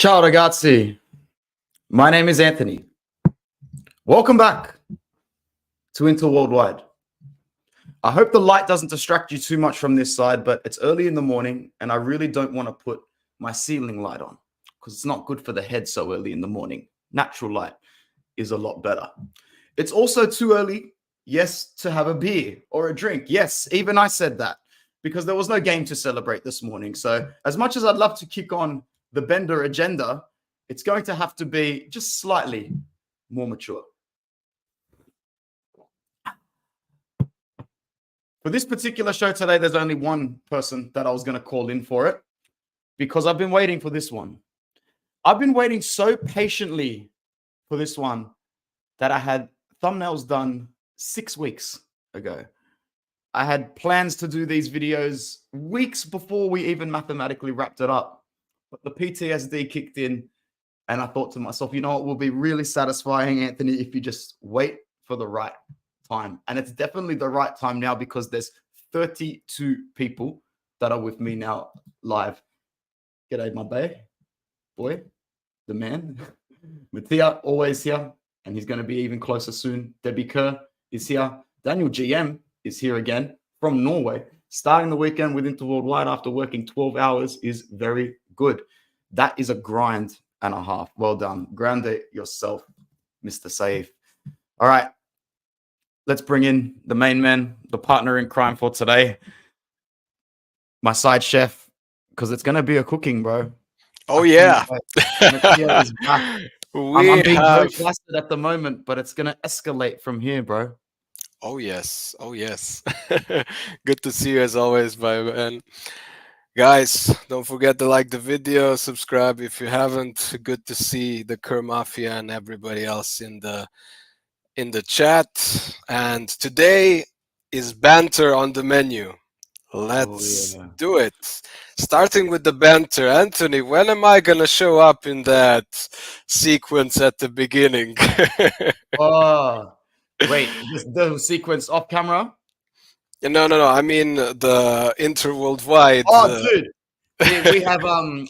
Ciao, ragazzi. My name is Anthony. Welcome back to Inter Worldwide. I hope the light doesn't distract you too much from this side, but it's early in the morning and I really don't want to put my ceiling light on because it's not good for the head so early in the morning. Natural light is a lot better. It's also too early, yes, to have a beer or a drink. Yes, even I said that because there was no game to celebrate this morning. So as much as I'd love to kick on the Bender agenda, it's going to have to be just slightly more mature. For this particular show today, there's only one person that I was going to call in for it because I've been waiting for this one. I've been waiting so patiently for this one that I had thumbnails done 6 weeks ago. I had plans to do these videos weeks before we even mathematically wrapped it up. But the PTSD kicked in and I thought to myself, you know what will be really satisfying, Anthony, if you just wait for the right time. And it's definitely the right time now because there's 32 people that are with me now live. G'day, my bae, boy, the man. Matija, always here, and he's going to be even closer soon. Debbie Kerr is here. Daniel GM is here again from Norway. Starting the weekend with Inter Worldwide after working 12 hours is very good. That is a grind and a half. Well done. Grande yourself, Mr. Saif. All right. Let's bring in the main man, the partner in crime for today. My side chef, because it's going to be a cooking, bro. Oh I cannot yeah. wait. Matija is back. I'm We being very have. flustered at the moment, but it's gonna escalate from here, bro. Oh yes. Oh yes. Good to see you as always, my man. Guys, don't forget to like the video, subscribe if you haven't. Good to see the Kerr Mafia and everybody else in the chat. And today is banter on the menu. Oh Let's yeah. do it. Starting with the banter. Anthony, when am I gonna show up in that sequence at the beginning? Oh, wait, this the sequence off camera. No, no, no. I mean the interworldwide. Oh, dude,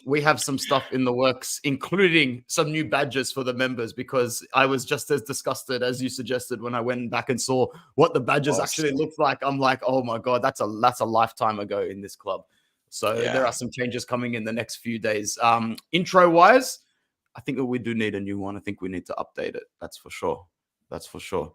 we have some stuff in the works, including some new badges for the members. Because I was just as disgusted as you suggested when I went back and saw what the badges actually Awesome. looked like. I'm like, oh my god, that's a lifetime ago in this club. So there Yeah. are some changes coming in the next few days. Intro wise, I think that we do need a new one. I think we need to update it. That's for sure. That's for sure.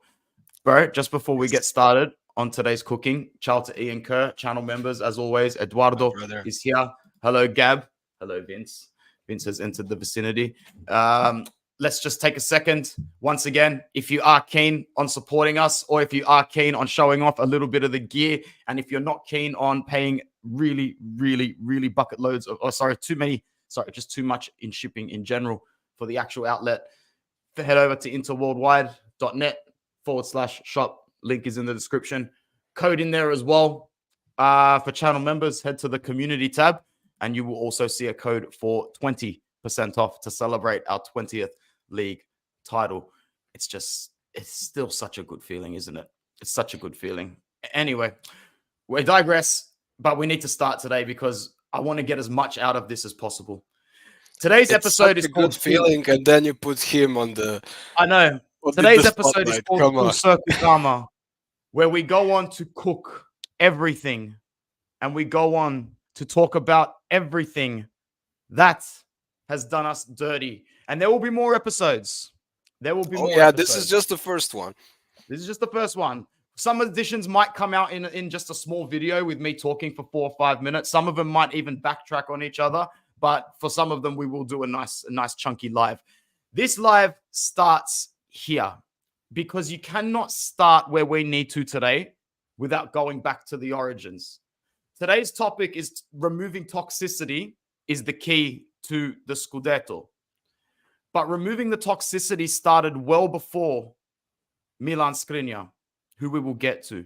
Bro, just before we get Yes, started on today's cooking, ciao to Ian Kerr, channel members, as always. my Eduardo brother. is here. Hello, Gab. Hello, Vince. Vince has entered the vicinity. Um, let's just take a second. Once again, if you are keen on supporting us, or if you are keen on showing off a little bit of the gear, and if you're not keen on paying really, really, really bucket loads of, just too much in shipping in general for the actual outlet, head over to interworldwide.net/shop. Link is in the description. Code in there as well. For channel members, head to the community tab, and you will also see a code for 20% off to celebrate our 20th league title. It's still such a good feeling, isn't it? It's such a good feeling. Anyway, we digress, but we need to start today because I want to get as much out of this as possible. Today's It's such episode is a good called Full. feeling, and then you put him I know. in the Today's episode is spotlight. called Come Full on. Circle Karma, where we go on to cook everything and we go on to talk about everything that has done us dirty. And there will be more episodes. There will be Oh more yeah, this is episodes. just the first one. This is just the first one. Some additions might come out in just a small video with me talking for 4 or 5 minutes. Some of them might even backtrack on each other, but for some of them, we will do a nice chunky live. This live starts here because you cannot start where we need to today without going back to the origins. Today's topic is removing toxicity is the key to the Scudetto. But removing the toxicity started well before Milan Skriniar, who we will get to.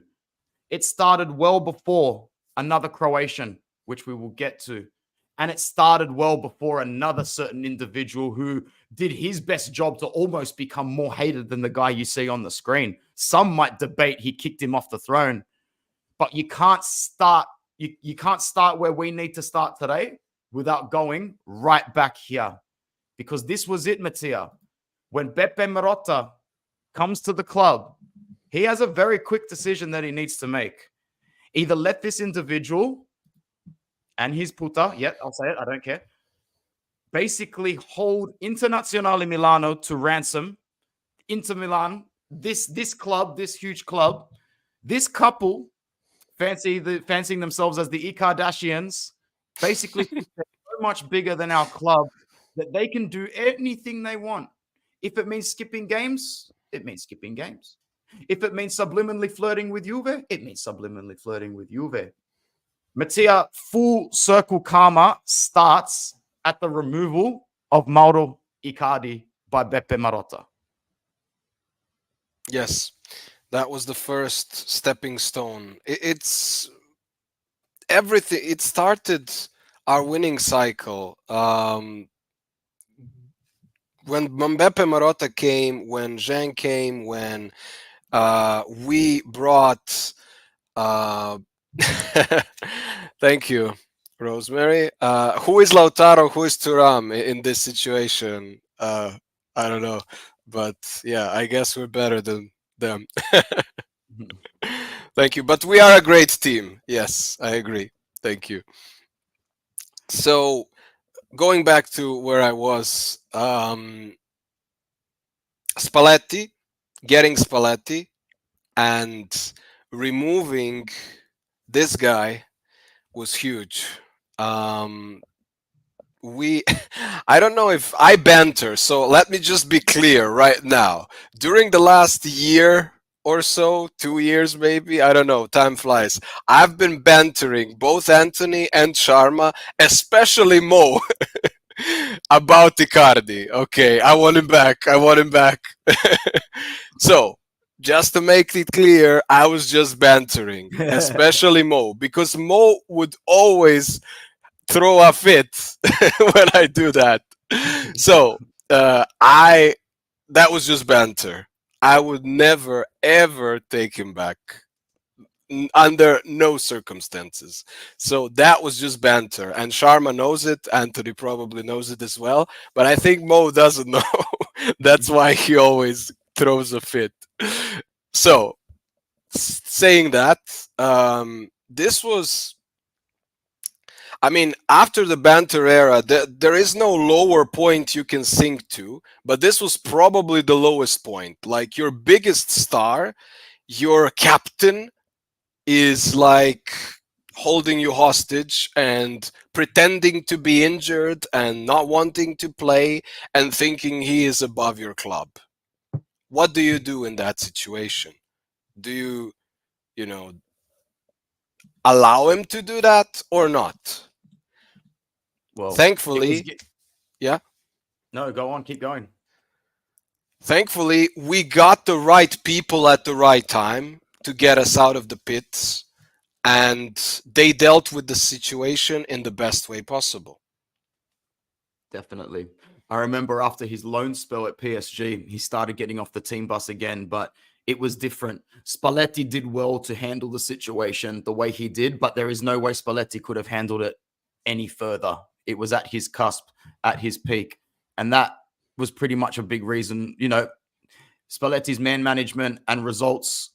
It started well before another Croatian, which we will get to. And it started well before another certain individual who did his best job to almost become more hated than the guy you see on the screen. Some might debate he kicked him off the throne, but you can't start you can't start where we need to start today without going right back here. Because this was it, Matija. When Beppe Marotta comes to the club, he has a very quick decision that he needs to make. Either let this individual and his puta, yet I'll say it, I don't care, basically hold Internazionale Milano to ransom. Inter Milan, this club, this huge club, this couple fancying themselves as the Kardashians, basically think they're so much bigger than our club that they can do anything they want. If it means skipping games, it means skipping games. If it means subliminally flirting with Juve, it means subliminally flirting with Juve. Mattia, full circle karma starts at the removal of Mauro Icardi by Beppe Marotta. Yes, that was the first stepping stone. It's everything. It started our winning cycle. When Mbappe Marotta came, when Jean came, when we brought. Uh, thank you, Rosemary. Who is Lautaro? Who is Turam in this situation? I don't know, but yeah, I guess we're better than them. Thank you, but we are a great team. Yes, I agree. Thank you. So going back to where I was, Spalletti, getting Spalletti, and removing this guy was huge. Um, we I don't know if I banter, so let me just be clear right now. During the last year or so, 2 years maybe, I don't know, time flies, I've been bantering both Anthony and Sharma, especially Mo, about Icardi. Okay, I want him back. I want him back. So, just to make it clear, I was just bantering, especially Mo, because Mo would always throw a fit when I do that. So, I that was just banter. I would never ever take him back under no circumstances. So that was just banter, and Sharma knows it. Anthony probably knows it as well, but I think Mo doesn't know. That's why he always throws a fit. So, saying that, this was, I mean, after the banter era, there is no lower point you can sink to, but this was probably the lowest point. Like, your biggest star, your captain, is like holding you hostage and pretending to be injured and not wanting to play and thinking he is above your club. What do you do in that situation? Do you, you know, allow him to do that or not? Well, Thankfully, yeah. No, go on, keep going. Thankfully, we got the right people at the right time to get us out of the pits, and they dealt with the situation in the best way possible. Definitely. I remember after his loan spell at PSG, he started getting off the team bus again, but it was different. Spalletti did well to handle the situation the way he did, but there is no way Spalletti could have handled it any further. It was at his cusp, at his peak. And that was pretty much a big reason. Spalletti's man management and results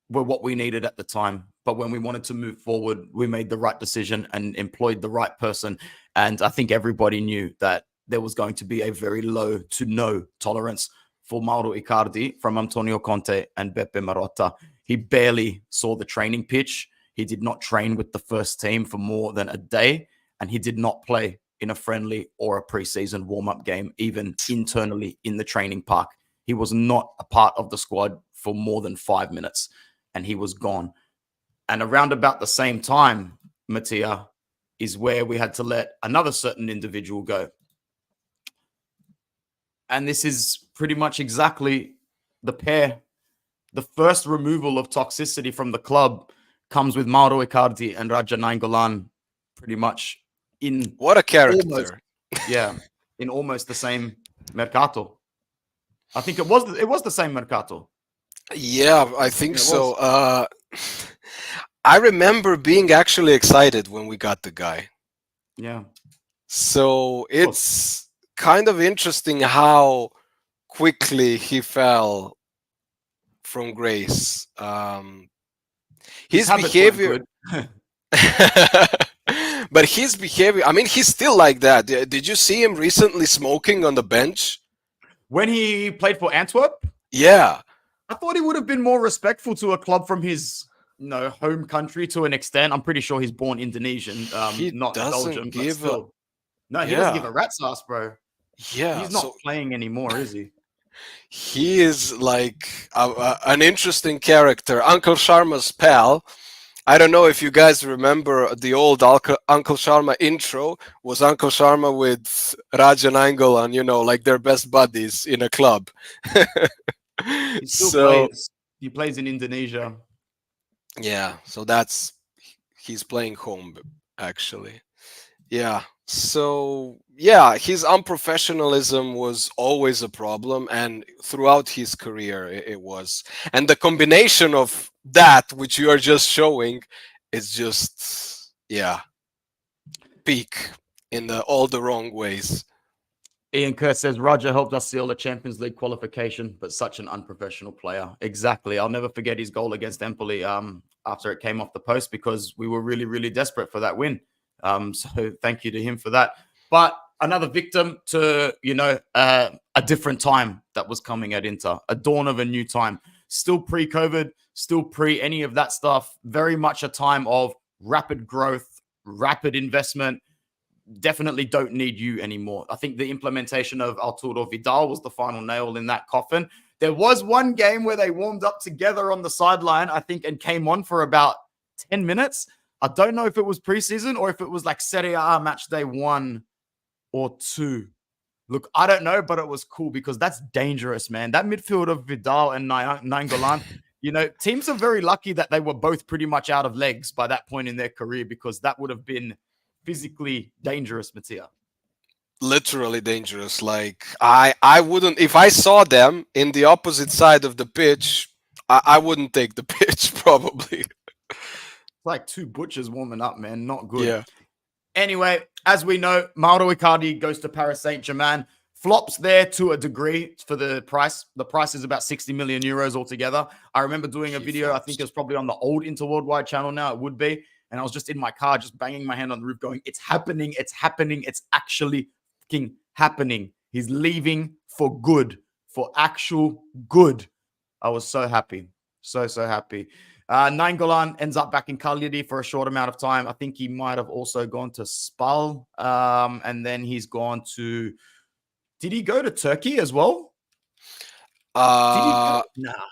were what we needed at the time. But when we wanted to move forward, we made the right decision and employed the right person. And I think everybody knew that there was going to be a very low to no tolerance for Mauro Icardi from Antonio Conte and Beppe Marotta. He barely saw the training pitch. He did not train with the first team for more than a day, and he did not play in a friendly or a preseason warm-up game, even internally in the training park. He was not a part of the squad for more than 5 minutes, and he was gone. And around about the same time, Matija, is where we had to let another certain individual go. And this is pretty much exactly the pair. The first removal of toxicity from the club comes with Mauro Icardi and Raja Nainggolan, pretty much in What a character. Almost, in almost the same mercato. I think it was the same mercato. Yeah, I think so. I remember being actually excited when we got the guy. Yeah. So it's kind of interesting how quickly he fell from grace. His behavior, but his behavior, I mean, he's still like that. Did you see him recently smoking on the bench? When he played for Antwerp? Yeah. I thought he would have been more respectful to a club from his home country to an extent. I'm pretty sure he's born Indonesian, not Belgium. But still. No, he doesn't give a rat's ass, bro. Yeah. He's not playing anymore, is he? He is like an interesting character. Uncle Sharma's pal. I don't know if you guys remember the old Uncle Sharma intro. Was Uncle Sharma with Raja Nainggolan, like their best buddies in a club. He still plays. He plays in Indonesia. Yeah, so he's playing home, actually. Yeah. So, yeah, his unprofessionalism was always a problem, and throughout his career it was. And the combination of that, which you are just showing, is just, peak in all the wrong ways. Ian Kurt says, Roger helped us seal the Champions League qualification, but such an unprofessional player. Exactly. I'll never forget his goal against Empoli after it came off the post, because we were really, really desperate for that win. So thank you to him for that. But another victim to, a different time that was coming at Inter, a dawn of a new time, still pre-COVID, still pre any of that stuff. Very much a time of rapid growth, rapid investment, definitely don't need you anymore. I think the implementation of Arturo Vidal was the final nail in that coffin. There was one game where they warmed up together on the sideline, I think, and came on for about 10 minutes. I don't know if it was preseason or if it was like Serie A match day 1 or 2. Look, I don't know, but it was cool because that's dangerous, man. That midfield of Vidal and Nainggolan, you know, teams are very lucky that they were both pretty much out of legs by that point in their career, because that would have been physically dangerous, Matija. Literally dangerous. Like I wouldn't, if I saw them in the opposite side of the pitch, I wouldn't take the pitch probably. It's like two butchers warming up, man. Not good. Yeah. Anyway, as we know, Mauro Icardi goes to Paris Saint-Germain. Flops there to a degree for the price. The price is about 60 million euros altogether. I remember doing a video, I think it was probably on the old Interworldwide channel now, it would be. And I was just in my car, just banging my hand on the roof going, it's happening, it's happening, it's actually fucking happening. He's leaving for good, for actual good. I was so happy. So happy. Nainggolan ends up back in Cagliari for a short amount of time. I think he might have also gone to Spal. And then he's gone to... Did he go to Turkey as well? Nah,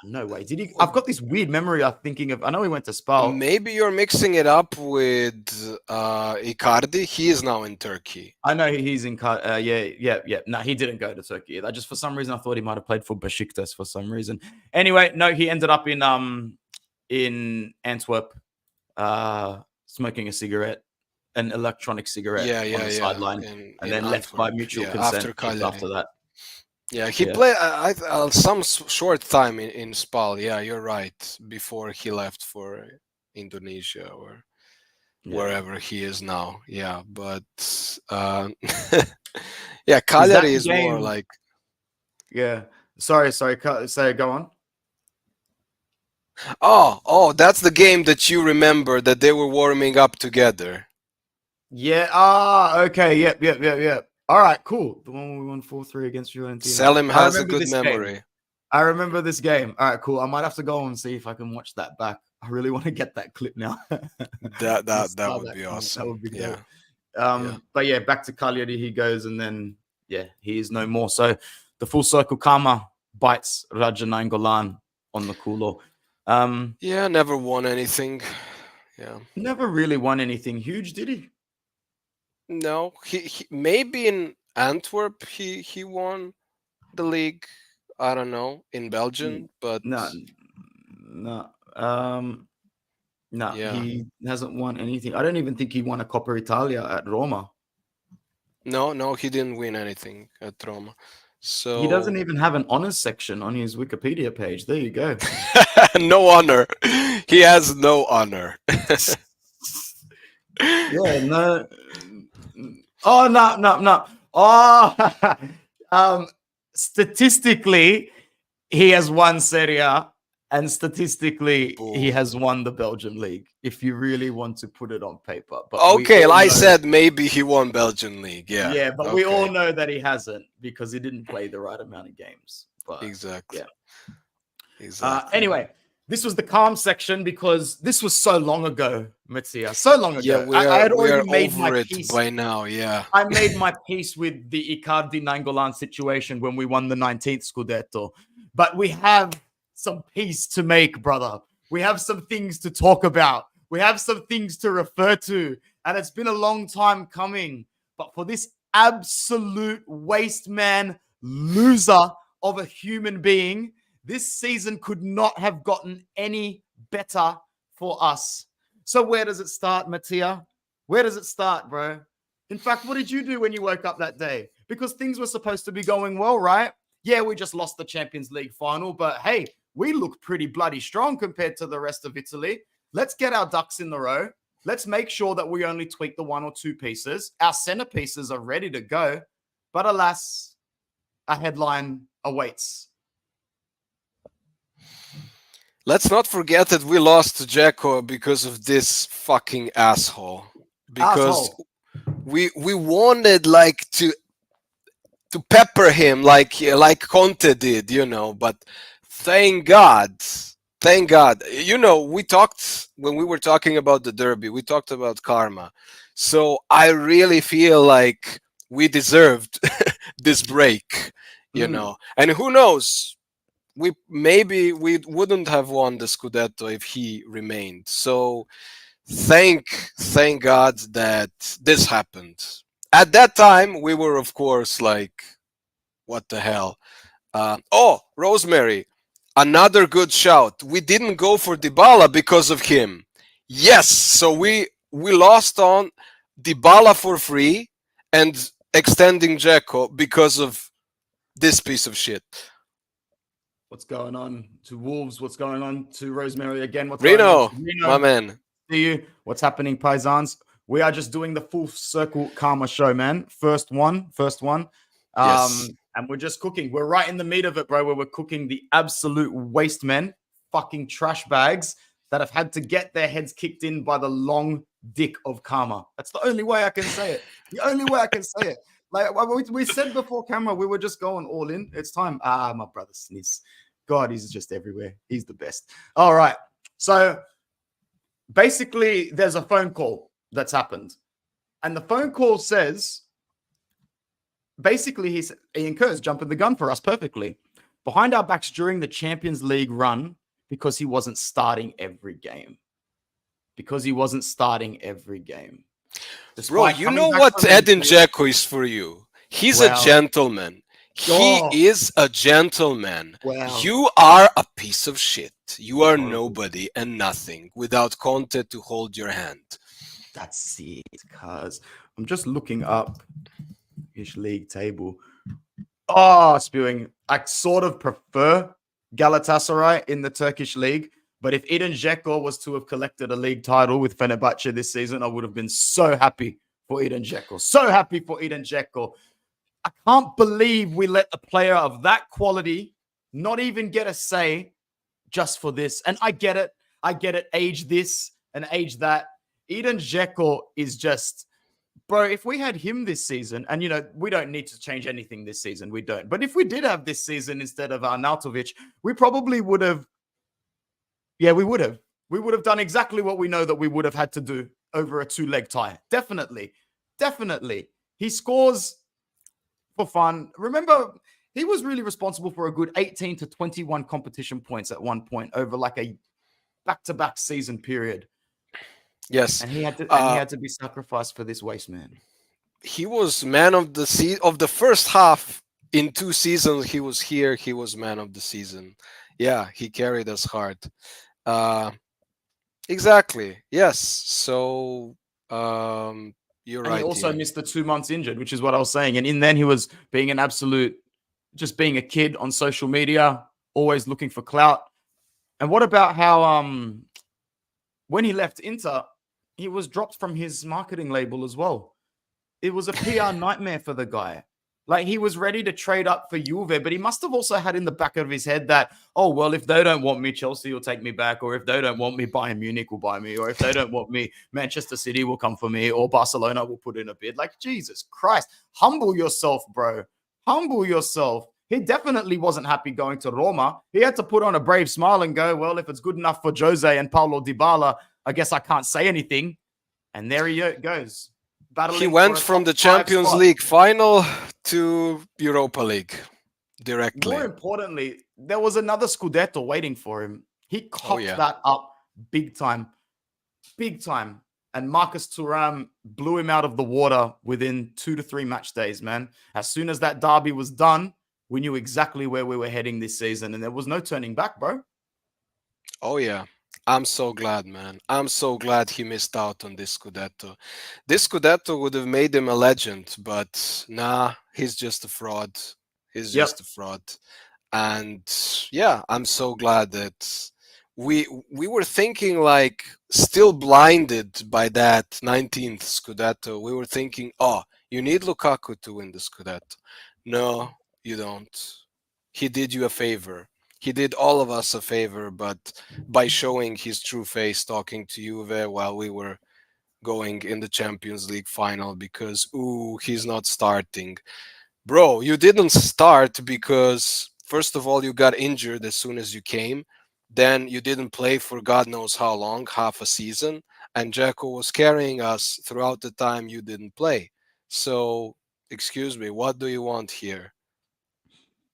no way. Did he? I've got this weird memory of thinking of... I know he went to Spal. Maybe you're mixing it up with Icardi. He is now in Turkey. I know he's in... yeah. No, he didn't go to Turkey. I just, for some reason, I thought he might have played for Besiktas for some reason. Anyway, no, he ended up in Antwerp, smoking a cigarette, an electronic cigarette on the sideline, and then left by mutual consent after that. Yeah, he played some short time in Spal. Yeah, you're right. Before he left for Indonesia or wherever he is now. Yeah, but yeah, Cagliari is more like... Yeah. Sorry. Go on. Oh, that's the game that you remember that they were warming up together. Yeah. Okay. Yep. All right. Cool. The one we won 4-3 against Fiorentina. Selim has a good memory. I remember this game. All right. Cool. I might have to go and see if I can watch that back. I really want to get that clip now. that would be awesome. That would be good. But yeah, back to Cagliari he goes, and then he is no more. So the full circle karma bites Raja Nainggolan on the culo. Never won anything. Yeah, never really won anything huge, did he? No, he maybe in Antwerp he won the league. I don't know, in Belgium, but no. He hasn't won anything. I don't even think he won a Coppa Italia at Roma. No, he didn't win anything at Roma. So he doesn't even have an honors section on his Wikipedia page. There you go. No honor. He has no honor. No. Oh, no. Oh, statistically, he has won Serie A, and statistically, he has won the Belgian league. If you really want to put it on paper, but okay, I said maybe he won Belgian league. Yeah, but we all know that he hasn't because he didn't play the right amount of games. But exactly. Anyway. This was the calm section because this was so long ago, Matija. So long ago. Yeah, I had already made my peace by now. Yeah, I made my peace with the Icardi Nainggolan situation when we won the 19th Scudetto. But we have some peace to make, brother. We have some things to talk about. We have some things to refer to. And it's been a long time coming. But for this absolute waste man, loser of a human being, this season could not have gotten any better for us. So where does it start, Matija? Where does it start, bro? In fact, what did you do when you woke up that day? Because things were supposed to be going well, right? Yeah, we just lost the Champions League final, but hey, we look pretty bloody strong compared to the rest of Italy. Let's get our ducks in the row. Let's make sure that we only tweak the 1 or 2 pieces. Our centerpieces are ready to go. But alas, a headline awaits. Let's not forget that we lost to Dzeko because of this fucking asshole. Because we wanted like to pepper him like Conte did, you know. But thank God. You know, we talked when we were talking about the derby. We talked about karma. So I really feel like we deserved this break, you Mm. know. And who knows? We wouldn't have won the Scudetto if he remained. So thank God that this happened. At that time, we were of course like, what the hell? Oh, Rosemary, another good shout. We didn't go for Dybala because of him. Yes, so we lost on Dybala for free and extending Dzeko because of this piece of shit. What's going on to Wolves? What's going on to Rosemary again? What's going on to Reno, my Reno? man. See you. What's happening, Paisans? We are just doing the full circle karma show, man. First one. Yes. And we're just cooking. We're right in the meat of it, bro, where we're cooking the absolute waste men, fucking trash bags that have had to get their heads kicked in by the long dick of karma. That's the only way I can say it. The only way I can say it. Like we said before camera, we were just going all in. It's time. My brother sneeze. God, he's just everywhere. He's the best. All right. So basically, there's a phone call that's happened. And the phone call says, basically, Ian Kerr's jumping the gun for us perfectly. Behind our backs during the Champions League run because he wasn't starting every game. Bro, Despite you coming know back what from Edin injury, Dzeko is for you. He's a well, gentleman. He oh, is a gentleman. well, You are a piece of shit. You are horrible. nobody and nothing without Conte to hold your hand. That's it, cuz I'm just looking up his league table. Oh, spewing. I sort of prefer Galatasaray in the Turkish league, but if Edin Dzeko was to have collected a league title with Fenerbahce this season, I would have been so happy for Edin Dzeko. So happy for Edin Dzeko. I can't believe we let a player of that quality not even get a say just for this. And I get it. Age this and age that. Edin Dzeko is just, bro, if we had him this season, and we don't need to change anything this season, we don't. But if we did have this season instead of Arnautovic, we probably would have. Yeah, we would have. We would have done exactly what we know that we would have had to do over a 2-leg tie. Definitely. He scores for fun. Remember, he was really responsible for a good 18 to 21 competition points at one point over like a back-to-back season period. Yes. And he had to be sacrificed for this waste man. He was man of the first half in 2 seasons he was here. He was man of the season. Yeah, he carried us hard. Exactly. Yes. So you're And right. he also Ian. missed the 2 months injured, which is what I was saying. And in then he was being an absolute, just being a kid on social media, always looking for clout. And what about how when he left Inter, he was dropped from his marketing label as well. It was a PR nightmare for the guy. Like, he was ready to trade up for Juve, but he must have also had in the back of his head that, oh, well, if they don't want me, Chelsea will take me back. Or if they don't want me, Bayern Munich will buy me. Or if they don't want me, Manchester City will come for me. Or Barcelona will put in a bid. Like, Jesus Christ, humble yourself, bro. Humble yourself. He definitely wasn't happy going to Roma. He had to put on a brave smile and go, well, if it's good enough for Jose and Paulo Dybala, I guess I can't say anything. And there he goes. He went from the Champions League final to Europa League directly. More importantly, there was another Scudetto waiting for him. He cocked that up big time. And Marcus Thuram blew him out of the water within 2 to 3 match days, man. As soon as that derby was done, we knew exactly where we were heading this season, and there was no turning back, bro. Oh, yeah. I'm so glad, man. I'm so glad he missed out on this Scudetto. This Scudetto would have made him a legend, but nah, he's just a fraud. He's just a fraud. And yeah, I'm so glad that we were thinking, like, still blinded by that 19th Scudetto. We were thinking, oh, you need Lukaku to win the Scudetto. No, you don't. He did you a favor. He did all of us a favor, but by showing his true face, talking to Juve while we were going in the Champions League final because, ooh, he's not starting. Bro, you didn't start because, first of all, you got injured as soon as you came. Then you didn't play for God knows how long, half a season. and Dzeko was carrying us throughout the time you didn't play. So, excuse me, what do you want here?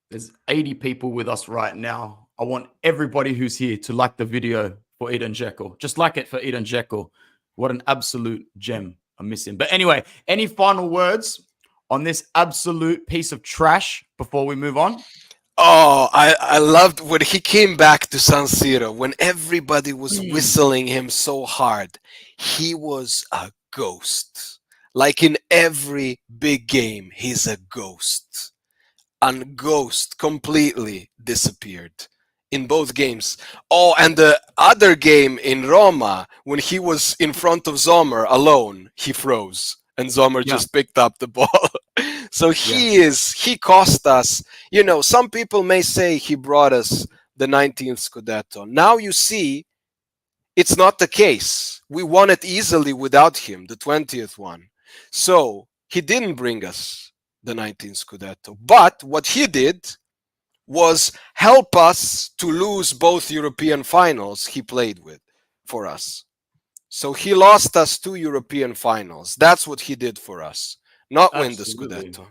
There's 80 people with us right now. I want everybody who's here to like the video for Eden Dzeko. Just like it for Eden Dzeko. What an absolute gem. I miss him. But anyway, any final words on this absolute piece of trash before we move on? Oh, I loved when he came back to San Siro, when everybody was whistling him so hard. He was a ghost. Like in every big game, he's a ghost. And ghost completely disappeared in both games. Oh, and the other game in Roma, when he was in front of Zomer alone, he froze. And Zomer just picked up the ball. So he cost us. You know, some people may say he brought us the 19th Scudetto. Now you see, it's not the case. We won it easily without him, the 20th one. So he didn't bring us the 19th Scudetto. But what he did was help us to lose both European finals he played with for us. So he lost us 2 European finals. That's what he did for us, not win the Scudetto.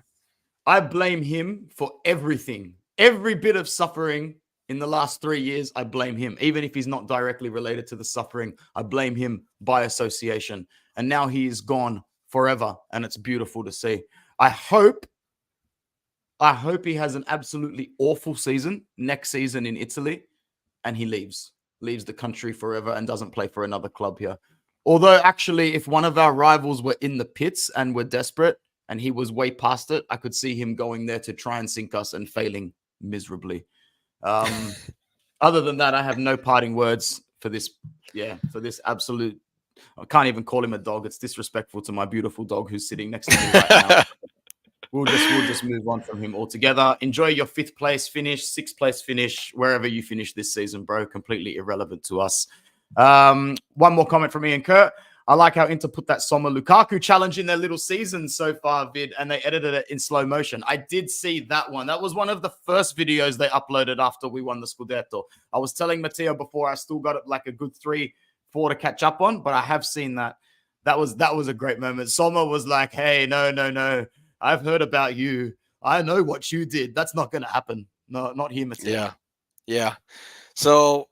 I blame him for everything. Every bit of suffering in the last 3 years, I blame him. Even if he's not directly related to the suffering, I blame him by association. And now he is gone forever, and it's beautiful to see. I hope he has an absolutely awful season next season in Italy, and he leaves the country forever and doesn't play for another club here. Although, actually, if one of our rivals were in the pits and were desperate and he was way past it, I could see him going there to try and sink us and failing miserably. Other than that, I have no parting words for this. Yeah, for this absolute. I can't even call him a dog. It's disrespectful to my beautiful dog who's sitting next to me right now. We'll just move on from him altogether. Enjoy your 5th place finish, 6th place finish, wherever you finish this season, bro. Completely irrelevant to us. One more comment from Ian Kurt. I like how Inter put that Romelu Lukaku challenge in their little season so far vid, and they edited it in slow motion. I did see that one. That was one of the first videos they uploaded after we won the Scudetto. I was telling Matija before, I still got it like a good 3-4 to catch up on, but I have seen that. That was a great moment. Sommer was like, hey, no. I've heard about you. I know what you did. That's not going to happen. No, not here, Matija. Yeah. So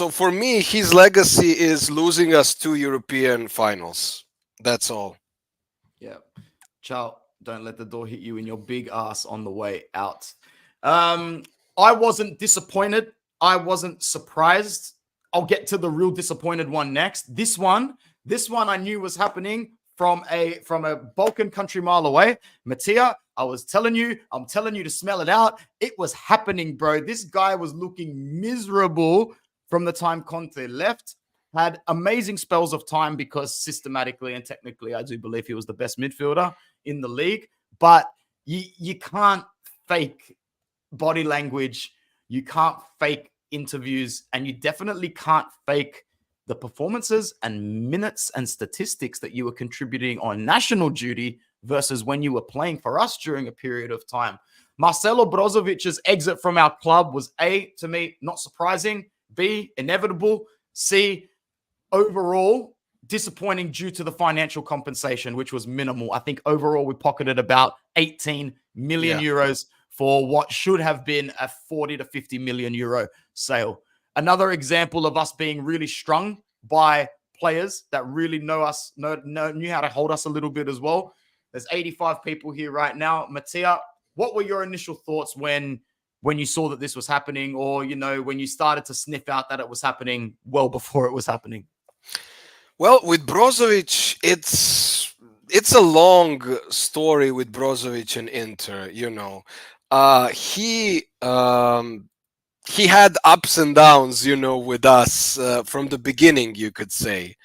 for me, his legacy is losing us 2 European finals. That's all. Yeah. Ciao. Don't let the door hit you in your big ass on the way out. I wasn't disappointed. I wasn't surprised. I'll get to the real disappointed one next. This one I knew was happening from a Balkan country mile away. Matija, I'm telling you to smell it out. It was happening, bro. This guy was looking miserable from the time Conte left. Had amazing spells of time because systematically and technically, I do believe he was the best midfielder in the league. But you can't fake body language. You can't fake interviews, and you definitely can't fake the performances and minutes and statistics that you were contributing on national duty versus when you were playing for us during a period of time. Marcelo Brozovic's exit from our club was A, to me, not surprising, B, inevitable, C, overall disappointing due to the financial compensation, which was minimal. I think overall we pocketed about 18 million euros for what should have been a 40 to 50 million euro sale. Another example of us being really strung by players that really know us, knew how to hold us a little bit as well. There's 85 people here right now. Matija, what were your initial thoughts when you saw that this was happening, or, when you started to sniff out that it was happening well before it was happening? Well, with Brozovic, it's a long story with Brozovic and Inter, he had ups and downs, with us from the beginning, you could say.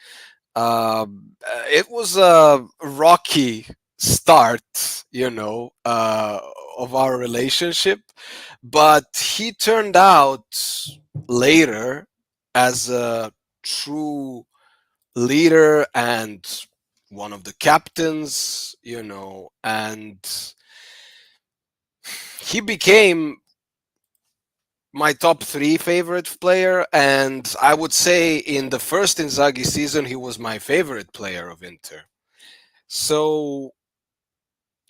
It was a rocky start, of our relationship, but he turned out later as a true leader and one of the captains, and he became my top three favorite player, and I would say in the first Inzaghi season, he was my favorite player of Inter. So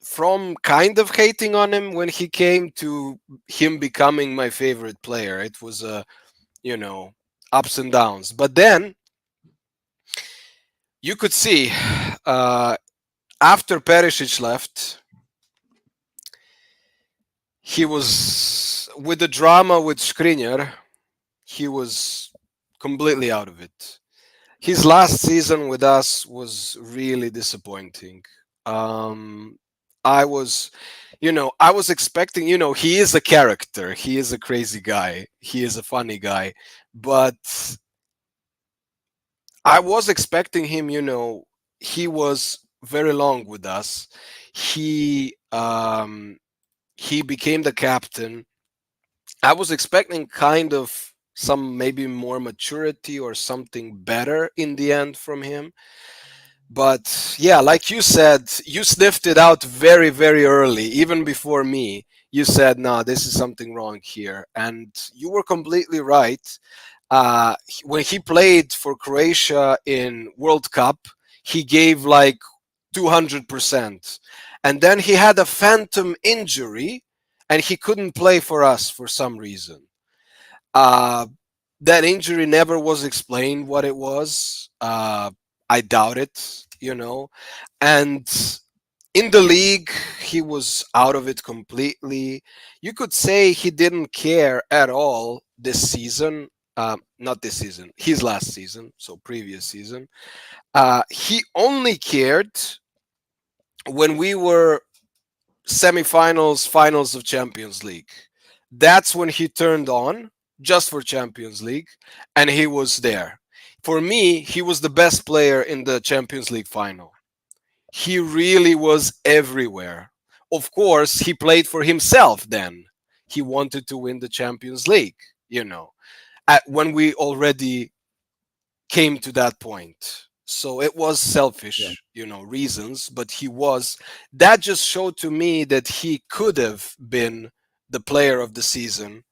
from kind of hating on him when he came to him becoming my favorite player, it was a, you know, ups and downs. But then you could see uh, after Perisic left, he was with the drama with Skriniar. He was completely out of it. His last season with us was really disappointing. Um, I was, I was expecting, he is a character. He is a crazy guy. He is a funny guy. But I was expecting him, he was very long with us. He became the captain. I was expecting kind of some maybe more maturity or something better in the end from him. But yeah, like you said, you sniffed it out very, very early, even before me. You said, "No, this is something wrong here," and you were completely right. When he played for Croatia in World Cup, he gave like 200%, and then he had a phantom injury, and he couldn't play for us for some reason. Uh, that injury never was explained what it was. I doubt it, And in the league, he was out of it completely. You could say he didn't care at all this season. Not this season, his last season, so previous season. He only cared when we were semifinals, finals of Champions League. That's when he turned on just for Champions League, and he was there. For me, he was the best player in the Champions League final. He really was everywhere. Of course, he played for himself then. He wanted to win the Champions League, when we already came to that point. So it was Yeah. selfish, reasons, but that just showed to me that he could have been the player of the season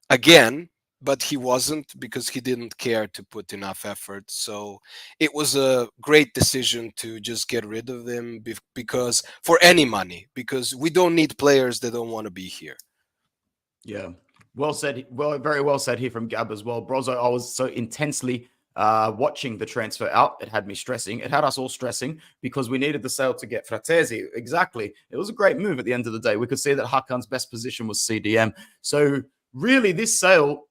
again, but he wasn't because he didn't care to put enough effort. So it was a great decision to just get rid of him because for any money, because we don't need players that don't want to be here. Yeah. Well said. Well, very well said here from Gab as well. Brozo, I was so intensely watching the transfer out. It had me stressing. It had us all stressing because we needed the sale to get Fratesi. Exactly. It was a great move at the end of the day. We could see that Hakan's best position was CDM. So really, this sale,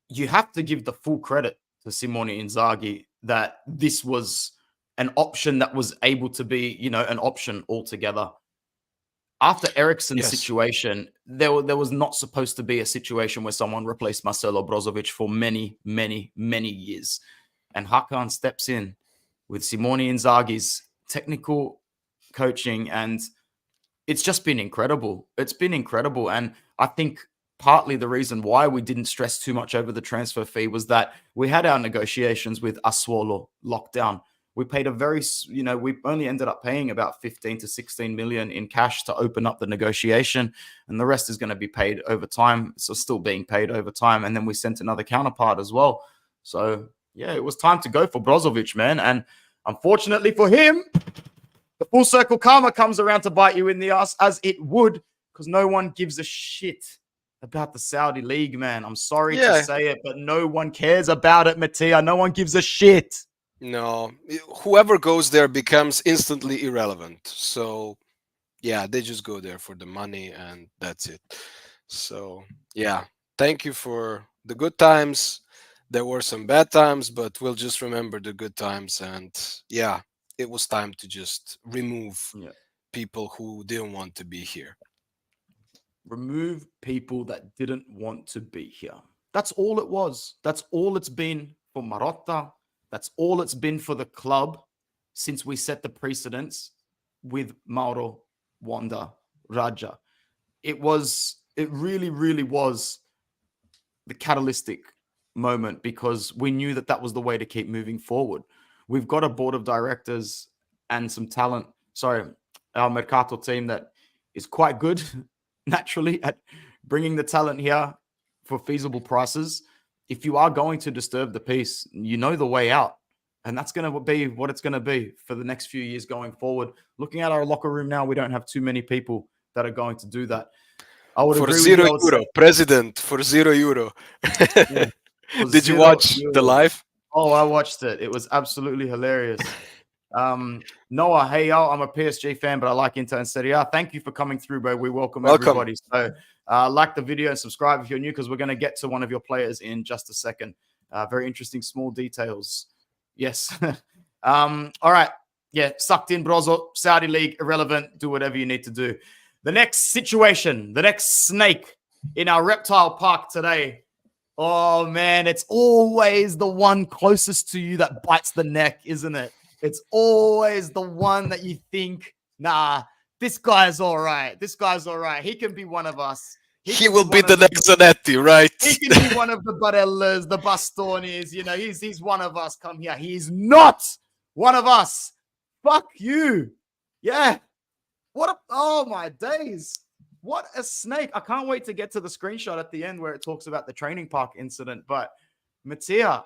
you have to give the full credit to Simone Inzaghi that this was an option that was able to be, an option altogether. After Eriksen's Yes. situation, there was not supposed to be a situation where someone replaced Marcelo Brozovic for many, many, many years. And Hakan steps in with Simone Inzaghi's technical coaching, and it's just been incredible. It's been incredible. And I think partly the reason why we didn't stress too much over the transfer fee was that we had our negotiations with Assuolo locked down. We paid we only ended up paying about 15 to 16 million in cash to open up the negotiation, and the rest is going to be paid over time. So still being paid over time. And then we sent another counterpart as well. So yeah, it was time to go for Brozovic, man. And unfortunately for him, the full circle karma comes around to bite you in the ass, as it would, because no one gives a shit about the Saudi League, man. I'm sorry to Yeah. say it, but no one cares about it, Matija. No one gives a shit. No. Whoever goes there becomes instantly irrelevant. So yeah, they just go there for the money and that's it. So yeah, thank you for the good times. There were some bad times, but we'll just remember the good times. And yeah, it was time to just remove Yeah. people who didn't want to be here. Remove people that didn't want to be here. That's all it was. That's all it's been for Marotta. That's all it's been for the club since we set the precedents with Mauro, Wanda, Raja. It really, really was the catalytic moment because we knew that that was the way to keep moving forward. We've got a board of directors and some talent. Sorry, our Mercato team that is quite good naturally at bringing the talent here for feasible prices. If you are going to disturb the peace, you know the way out. And that's going to be what it's going to be for the next few years going forward. Looking at our locker room now, we don't have too many people that are going to do that. I would For agree with you. €0, president, for €0. Yeah, Did you watch the live? Oh, I watched it. It was absolutely hilarious. Noah, hey, yo, I'm a PSG fan, but I like Inter and Serie A. Thank you for coming through, bro. We welcome everybody. So like the video and subscribe if you're new, because we're going to get to one of your players in just a second. Very interesting small details. Yes. All right. Yeah, sucked in, Brozo. Saudi League, irrelevant. Do whatever you need to do. The next situation, the next snake in our reptile park today. Oh, man, it's always the one closest to you that bites the neck, isn't it? It's always the one that you think, nah, this guy's all right. This guy's all right. He can be one of us. He will be the next Zanetti, right? He can be one of the Barellas, the Bastonis. You know, he's one of us. Come here. He's not one of us. Fuck you. Yeah. Oh, my days. What a snake. I can't wait to get to the screenshot at the end where it talks about the training park incident. But Matija,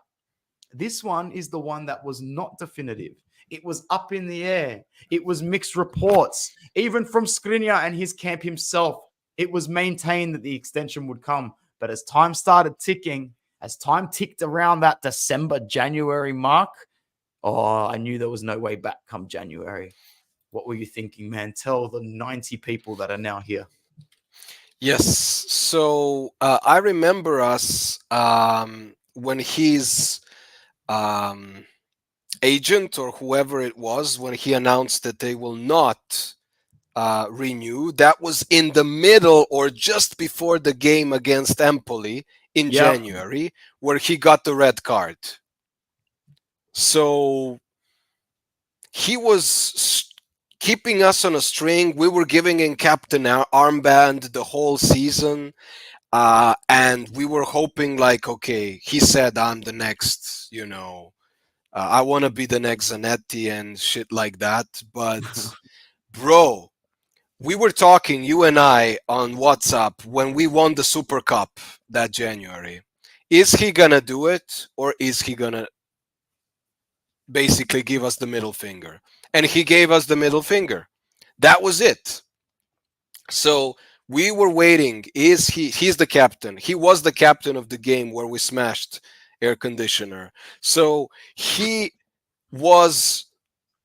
this one is the one that was not definitive. It was up in the air. It was mixed reports. Even from Skriniar and his camp himself, it was maintained that the extension would come. But as time started ticking, as time ticked around that December, January mark, oh, I knew there was no way back come January. What were you thinking, man? Tell the 90 people that are now here. Yes. So I remember us when his agent or whoever it was, when he announced that they will not renew. That was in the middle or just before the game against Empoli in January, where he got the red card. So he was keeping us on a string. We were giving him captain armband the whole season. And we were hoping like, okay, he said, I'm the next, you know, I want to be the next Zanetti and shit like that. But bro, we were talking, you and I, on WhatsApp when we won the Super Cup that January. Is he going to do it, or is he going to basically give us the middle finger? And he gave us the middle finger. That was it. So we were waiting. He's the captain. He was the captain of the game where we smashed air conditioner. So he was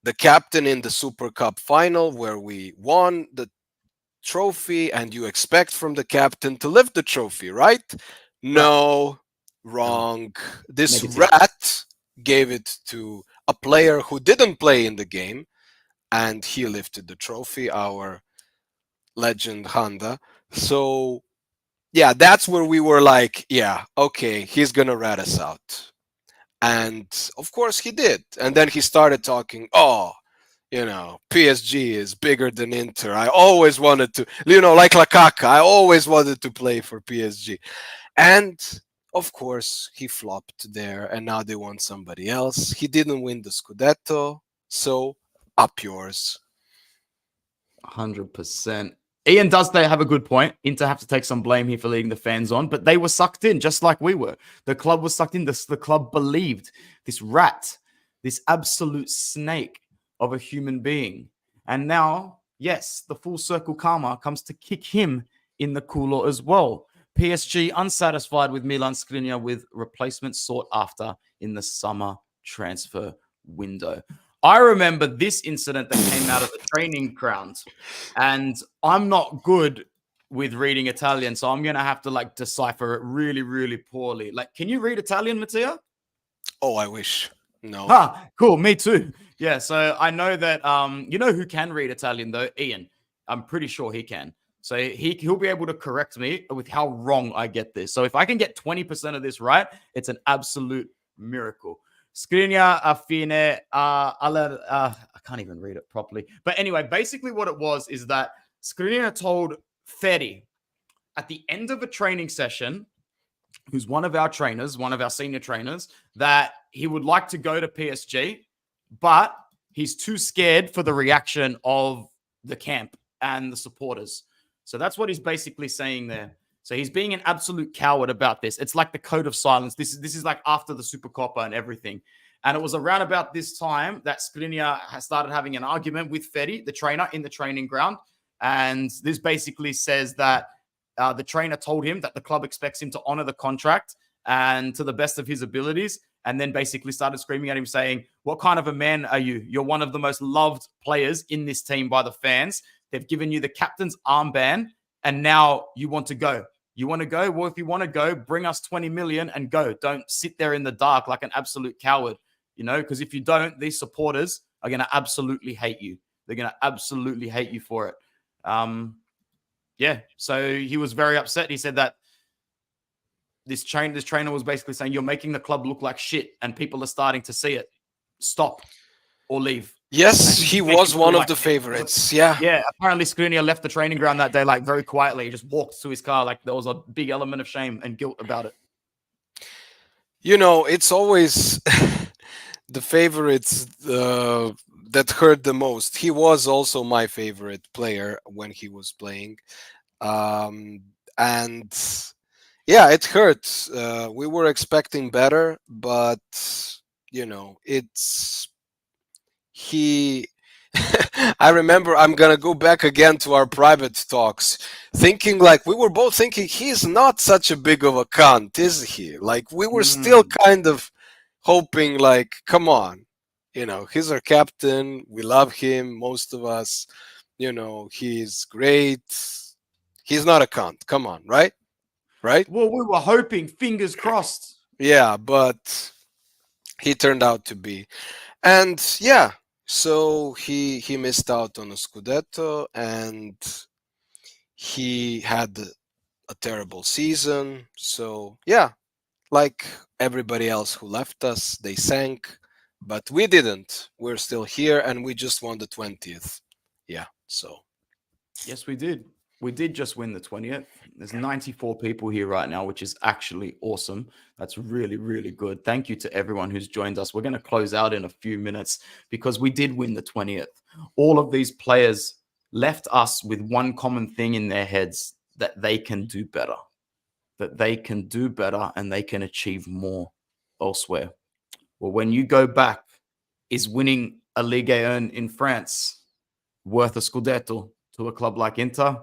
the captain in the Super Cup final where we won the trophy, and you expect from the captain to lift the trophy, right? No, wrong. This rat gave it to a player who didn't play in the game, and he lifted the trophy, our legend Honda. So yeah, that's where we were like, yeah, okay, he's gonna rat us out. And of course he did. And then he started talking, oh, you know, PSG is bigger than Inter. I always wanted to, you know, like Lukaku, I always wanted to play for PSG. And of course he flopped there, and now they want somebody else. He didn't win the Scudetto, so up yours. 100%. Ian does have a good point. Inter have to take some blame here for leading the fans on, but they were sucked in just like we were. The club was sucked in. The club believed this rat, this absolute snake of a human being. And now, yes, the full circle karma comes to kick him in the cooler as well. PSG unsatisfied with Milan Skriniar, with replacements sought after in the summer transfer window. I remember this incident that came out of the training ground, and I'm not good with reading Italian, so I'm going to have to like decipher it really, really poorly. Like, can you read Italian, Matija? Oh, I wish. No. Cool. Me too. Yeah. So I know that, you know who can read Italian though? Ian. I'm pretty sure he can. So he'll be able to correct me with how wrong I get this. So if I can get 20% of this right, it's an absolute miracle. Skriniar a fine, I can't even read it properly. But anyway, basically what it was is that Skriniar told Ferry at the end of a training session, who's one of our trainers, one of our senior trainers, that he would like to go to PSG, but he's too scared for the reaction of the camp and the supporters. So that's what he's basically saying there. So he's being an absolute coward about this. It's like the code of silence. This is like after the Supercoppa and everything. And it was around about this time that Skriniar has started having an argument with Ferry, the trainer, in the training ground. And this basically says that the trainer told him that the club expects him to honor the contract and to the best of his abilities. And then basically started screaming at him saying, what kind of a man are you? You're one of the most loved players in this team by the fans. They've given you the captain's armband and now you want to go. You want to go? Well, if you want to go, bring us 20 million and go. Don't sit there in the dark like an absolute coward, because if you don't, these supporters are going to absolutely hate you. They're going to absolutely hate you for it. So he was very upset. He said that this trainer was basically saying, you're making the club look like shit and people are starting to see it. Stop or leave. Yes, he was one of the favorites. Yeah. Yeah. Apparently, Skriniar left the training ground that day, like very quietly. He just walked to his car. Like there was a big element of shame and guilt about it. It's always the favorites that hurt the most. He was also my favorite player when he was playing. And yeah, it hurts. We were expecting better, but I remember, I'm gonna go back again to our private talks, thinking like we were both thinking he's not such a big of a cunt, is he? Like we were still kind of hoping, like, come on, he's our captain, we love him, most of us, he's great, he's not a cunt, come on, right? Well, we were hoping, fingers crossed. Yeah, but he turned out to be. And yeah, so he missed out on a Scudetto, and he had a terrible season. So yeah, like everybody else who left us, they sank, but we didn't. We're still here, and we just won the 20th. Yeah, so. Yes, we did. We did just win the 20th. There's 94 people here right now, which is actually awesome. That's really, really good. Thank you to everyone who's joined us. We're going to close out in a few minutes because we did win the 20th. All of these players left us with one common thing in their heads, that they can do better, and they can achieve more elsewhere. Well, when you go back, is winning a Ligue 1 in France worth a Scudetto to a club like Inter?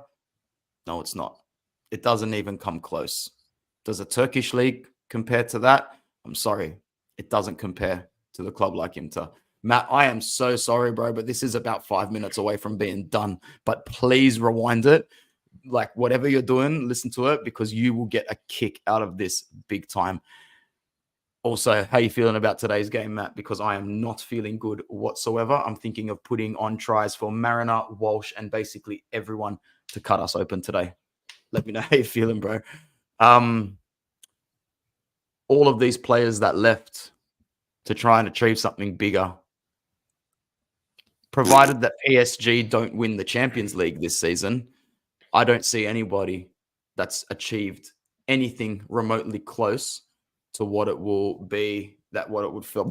No, it's not. It doesn't even come close. Does a Turkish league compare to that? I'm sorry. It doesn't compare to the club like Inter. Matt, I am so sorry, bro, but this is about 5 minutes away from being done. But please rewind it. Like whatever you're doing, listen to it because you will get a kick out of this big time. Also, how are you feeling about today's game, Matt? Because I am not feeling good whatsoever. I'm thinking of putting on tries for Mariner, Walsh, and basically everyone to cut us open today. Let me know how you're feeling, bro. All of these players that left to try and achieve something bigger, provided that PSG don't win the Champions League this season, I don't see anybody that's achieved anything remotely close to what it will be, what it would feel.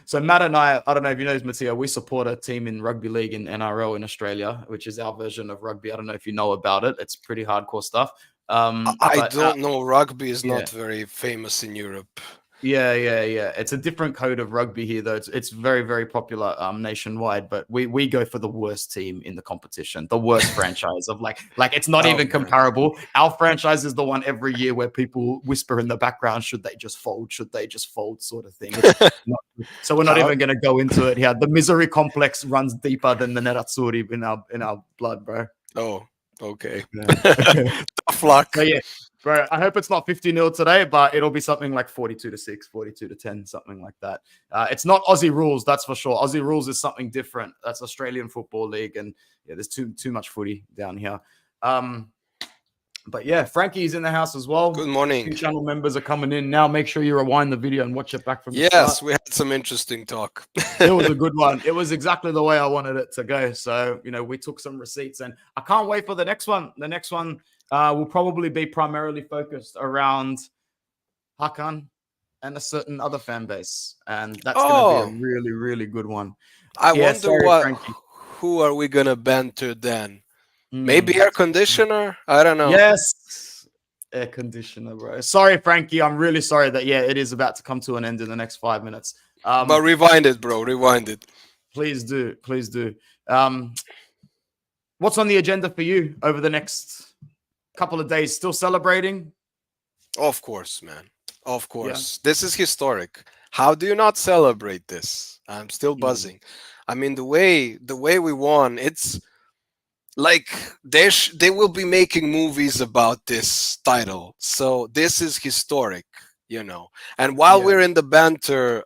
So Matt and I don't know if you know this, Matija, we support a team in rugby league in NRL in Australia, which is our version of rugby. I don't know if you know about it. It's pretty hardcore stuff. I don't know. Rugby is not very famous in Europe. Yeah. It's a different code of rugby here, though. It's very, very popular nationwide. But we go for the worst team in the competition, the worst franchise of like it's not even comparable. Our franchise is the one every year where people whisper in the background, should they just fold? Should they just fold? Sort of thing. So we're not even going to go into it here. The misery complex runs deeper than the Nerazzurri in our blood, bro. Oh, okay. Yeah. Tough luck. So, yeah. Bro, I hope it's not 50-0 today, but it'll be something like 42-6, 42-10, something like that. It's not Aussie rules, that's for sure. Aussie rules is something different. That's Australian Football League, and yeah, there's too much footy down here. But yeah, Frankie's in the house as well. Good morning. 2 channel members are coming in now. Make sure you rewind the video and watch it back from the start. Yes, we had some interesting talk. It was a good one. It was exactly the way I wanted it to go. So, we took some receipts, and I can't wait for the next one. The next one will probably be primarily focused around Hakan and a certain other fan base. And that's going to be a really, really good one. I wonder who are we going to banter then? Maybe air conditioner. I don't know. Yes. Air conditioner, bro. Sorry, Frankie. I'm really sorry that, yeah, it is about to come to an end in the next 5 minutes. But rewind it, bro. Rewind it. Please do. Please do. What's on the agenda for you over the next couple of days? Still celebrating? Of course, man. Of Yeah. course. This is historic. How do you not celebrate this? I'm still Mm. buzzing. I mean, the way we won, it's like they will be making movies about this title. So this is historic, you know. And while Yeah. we're in the banter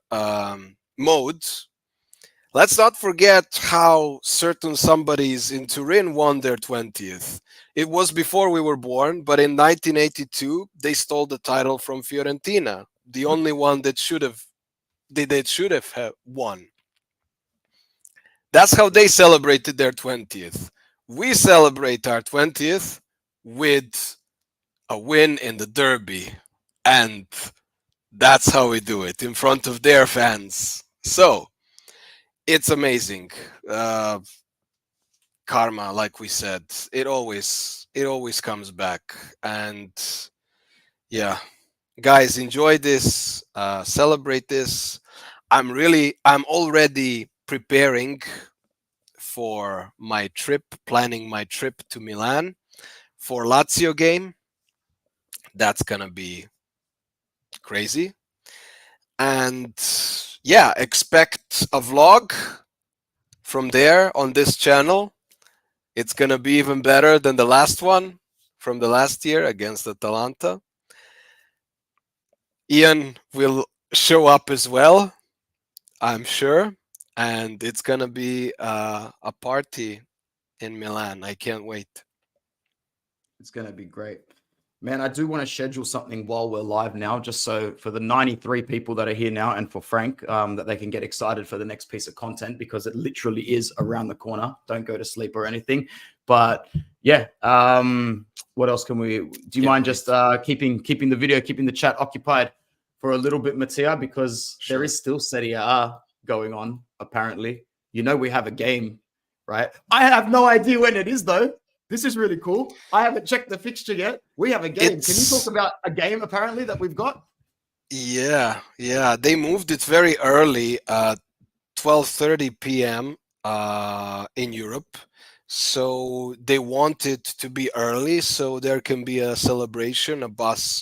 mode, let's not forget how certain somebodies in Turin won their 20th. It was before we were born, but in 1982 they stole the title from Fiorentina, the only one that should have won. That's how they celebrated their 20th. We celebrate our 20th with a win in the derby, and that's how we do it in front of their fans. So it's amazing. Karma, like we said, it always comes back. And yeah, guys, enjoy this, celebrate this. I'm already preparing for my trip, planning my trip to Milan for Lazio game. That's gonna be crazy. And yeah, expect a vlog from there on this channel. It's gonna be even better than the last one from the last year against Atalanta. Ian will show up as well, I'm sure, and it's gonna be a party in Milan. I can't wait. It's going to be great. Man, I do want to schedule something while we're live now, just so for the 93 people that are here now and for Frank, that they can get excited for the next piece of content, because it literally is around the corner. Don't go to sleep or anything. But yeah, what else can we, do you mind just keeping the video, keeping the chat occupied for a little bit, Matija, because Sure. there is still Serie A going on, apparently. You know, we have a game, right? I have no idea when it is, though. This is really cool. I haven't checked the fixture yet. We have a game. Can you talk about a game apparently that we've got? Yeah, they moved it very early, 12:30 p.m. In Europe. So they want it to be early so there can be a celebration,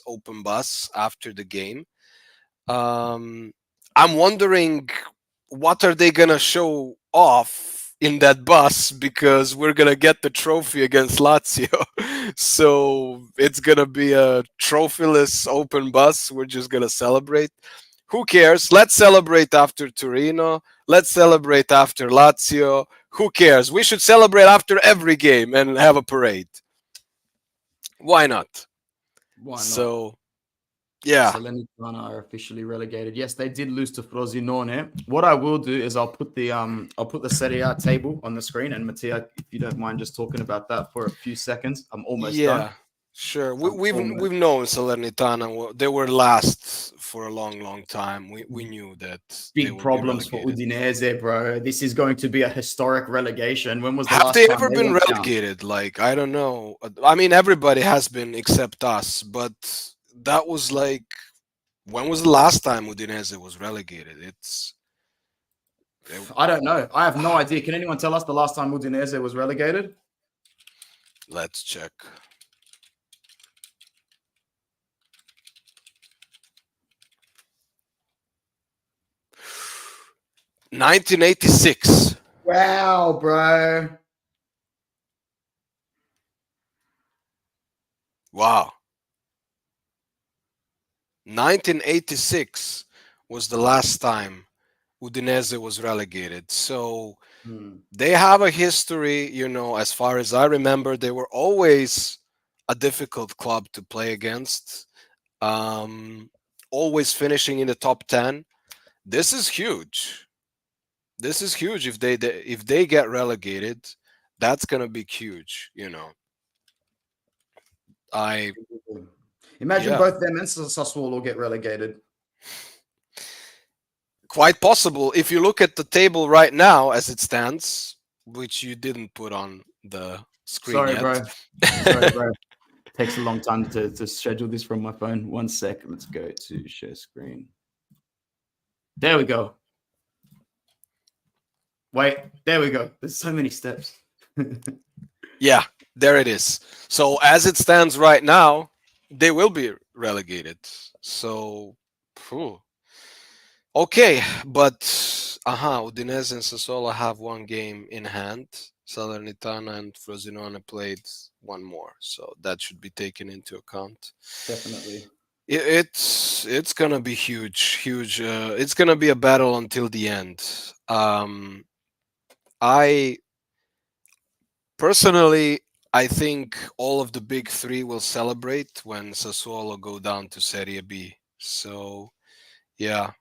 open bus after the game. I'm wondering what are they gonna show off in that bus, because we're gonna get the trophy against Lazio. So it's gonna be a trophyless open bus. We're just gonna celebrate. Who cares? Let's celebrate after Torino. Let's celebrate after Lazio. Who cares? We should celebrate after every game and have a parade. Why not? Why not? So yeah. Salernitana are officially relegated. Yes, they did lose to Frosinone. What I will do is I'll put the Serie A table on the screen, and Matija, if you don't mind just talking about that for a few seconds. I'm almost done. Sure. We've known Salernitana. They were last for a long time. We knew that. Big problems for Udinese, bro. This is going to be a historic relegation. When was the last Have they time ever been relegated? Like, I don't know. I mean, everybody has been except us, but that was like, when was the last time Udinese was relegated? I don't know. I have no idea. Can anyone tell us the last time Udinese was relegated? Let's check. (1986). Wow, bro. Wow. 1986 was the last time Udinese was relegated. So they have a history, you know, as far as I remember, they were always a difficult club to play against, always finishing in the top 10. This is huge. This is huge. If they get relegated, that's gonna be huge, you know. Imagine both them and Sassuolo will get relegated. Quite possible. If you look at the table right now as it stands, which you didn't put on the screen Sorry, yet. bro. Sorry, bro. Takes a long time to schedule this from my phone. 1 sec. Let's go to share screen. There we go. Wait, there we go. There's so many steps. Yeah, there it is. So as it stands right now, they will be relegated. So, phew. Okay, but Udinese and Sassuolo have one game in hand. Salernitana and Frosinone played one more, so that should be taken into account. Definitely. It's gonna be huge. It's gonna be a battle until the end. I personally, I think all of the big three will celebrate when Sassuolo go down to Serie B. So, yeah.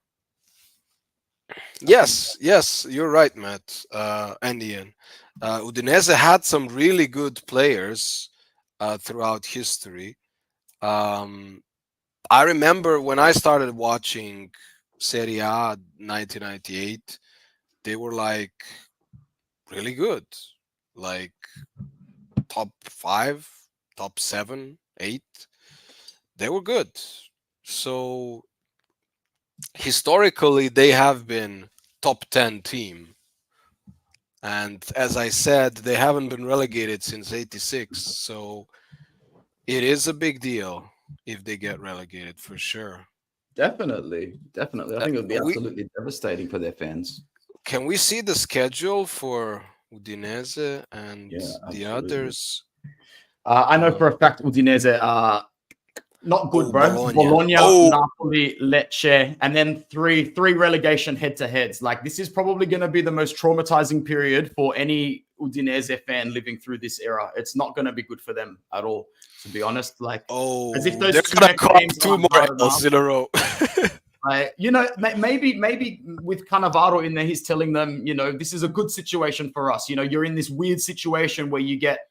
Yes, you're right, Matt. And Ian. Udinese had some really good players throughout history. I remember when I started watching Serie A 1998, they were like really good, like top 5, top 7, 8. They were good. So historically, they have been top 10 team. And as I said, they haven't been relegated since 86. So it is a big deal if they get relegated for sure. Definitely. I think it would be We absolutely devastating for their fans. Can we see the schedule for Udinese and Yeah, the absolutely. others? I know for a fact Udinese are not good, bro. Bologna, Napoli, Lecce, and then three relegation head-to-heads. Like, this is probably going to be the most traumatizing period for any Udinese fan living through this era. It's not going to be good for them at all, to be honest. Like, as if those they're two gonna cop games 2 more L's in a row. Maybe with Cannavaro in there, he's telling them, this is a good situation for us. You're in this weird situation where you get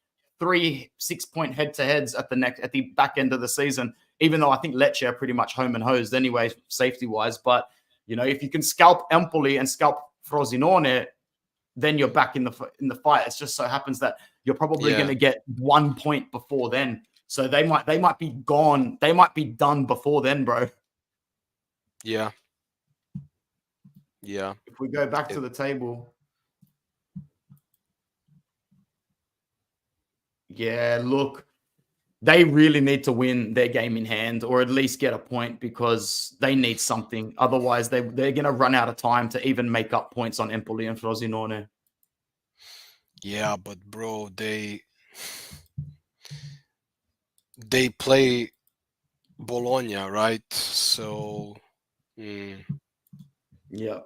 3 6-point head-to-heads at the back end of the season, even though I think Lecce are pretty much home and hosed anyway, safety-wise. But, if you can scalp Empoli and scalp Frosinone, then you're back in the fight. It just so happens that you're probably going to get 1 point before then. So they might be gone. They might be done before then, bro. Yeah. If we go back to the table. Yeah, look, they really need to win their game in hand or at least get a point because they need something. Otherwise, they're going to run out of time to even make up points on Empoli and Frosinone. Yeah, but bro, they play Bologna, right? So, yeah.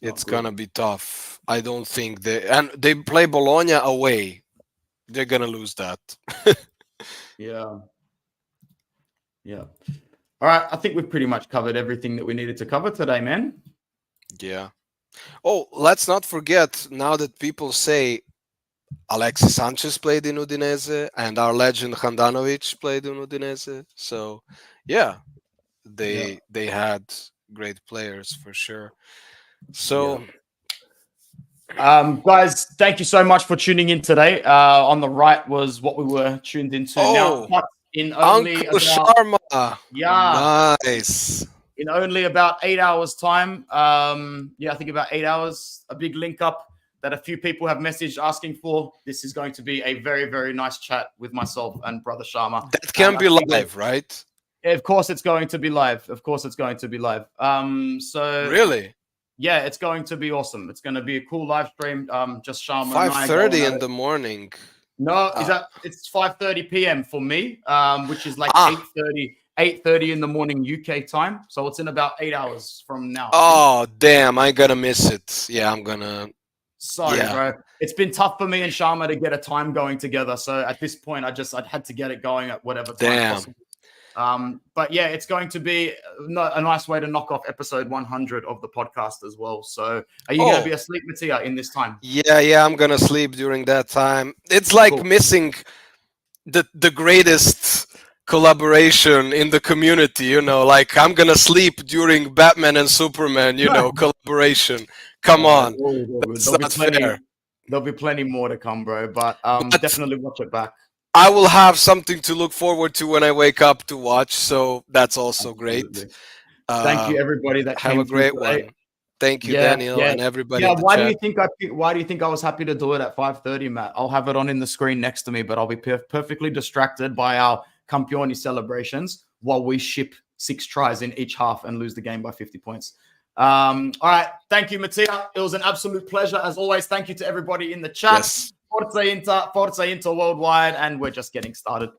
It's going to be tough. I don't think they play Bologna away. They're going to lose that. Yeah. All right. I think we've pretty much covered everything that we needed to cover today, man. Yeah. Oh, let's not forget, now that people say Alexis Sanchez played in Udinese and our legend Handanovic played in Udinese. So, yeah, they had great players for sure. So, guys, thank you so much for tuning in today. On the right was what we were tuned into. Now, in only Uncle Sharma. Nice. In only about 8 hours' time. I think about 8 hours. A big link up that a few people have messaged asking for. This is going to be a very, very nice chat with myself and Brother Sharma. That can be live, right? Of course, it's going to be live. So really. Yeah, it's going to be awesome. It's going to be a cool live stream. Just Sharma 5:30 in the morning. No, it's 5:30 p.m. for me, which is like 8:30 in the morning UK time. So it's in about 8 hours from now. Oh, damn. I'm going to miss it. Yeah, I'm going to. Sorry, bro. It's been tough for me and Sharma to get a time going together. So at this point, I'd had to get it going at whatever time possible. But yeah, it's going to be a nice way to knock off episode 100 of the podcast as well. So are you going to be asleep, Matija, in this time? Yeah, I'm going to sleep during that time. It's like missing the greatest collaboration in the community, like I'm going to sleep during Batman and Superman, collaboration. Come on. That's not fair. There'll be plenty more to come, bro. But But definitely watch it back. I will have something to look forward to when I wake up to watch. So that's also great. Absolutely. Thank you, everybody that Have a came through great today. one. Thank you, Yeah, Daniel, yeah, and everybody yeah. in the chat. Why do you think I was happy to do it at 5:30, Matt? I'll have it on in the screen next to me, but I'll be perfectly distracted by our Campioni celebrations while we ship 6 tries in each half and lose the game by 50 points. All right. Thank you, Matija. It was an absolute pleasure as always. Thank you to everybody in the chat. Yes. Forza Inter worldwide, and we're just getting started.